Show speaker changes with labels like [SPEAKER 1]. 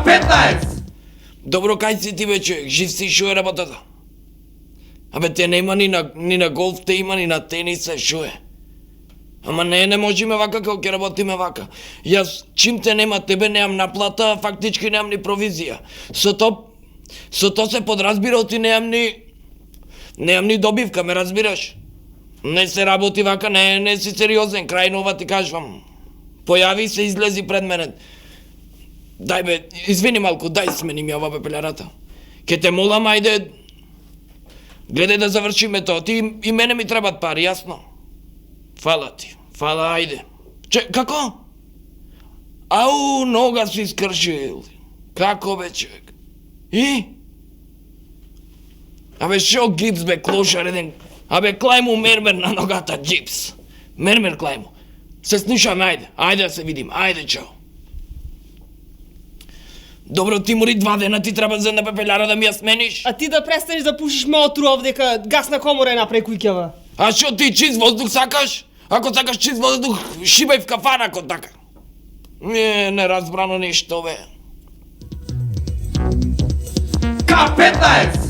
[SPEAKER 1] K15!
[SPEAKER 2] Добро, кај си ти бе човек, жив си, шо е работата? Абе, те нема ни на голф, те има ни на тениса, шо е? Ама не можеме вака, како ќе работиме вака. Јас, чим те нема тебе, немам наплата, фактички немам ни провизија. Со то се подразбира, ти немам ни добивка, ме разбираш? Не се работи вака, не си сериозен, крајно ова ти кажувам. Појави се, излези пред мене. Дај бе, извини малку, дај смени ми ова пепелярата. Ке те молам, ајде, гледај да завршиме тоа. Ти и мене ми требат пари, јасно? Фала ти, фала, ајде. Како? Ау, нога си скршил. Како бе, човек? И? Абе, шо гипс бе, клошар еден? Абе, клај му мермер на ногата, джипс. Мермер клај му. Се слушаме, ајде да се видим, ајде, чао. Добро, ти мори 2 дена, ти треба за една пепеляра да ми ја смениш.
[SPEAKER 3] А ти да престанеш да пушиш ме отрува дека гасна комора е напред куќава.
[SPEAKER 2] А шо ти чист воздух сакаш? Ако сакаш чист воздух, шибај в кафана ако така. Не разбрано ништо, бе.
[SPEAKER 1] K15!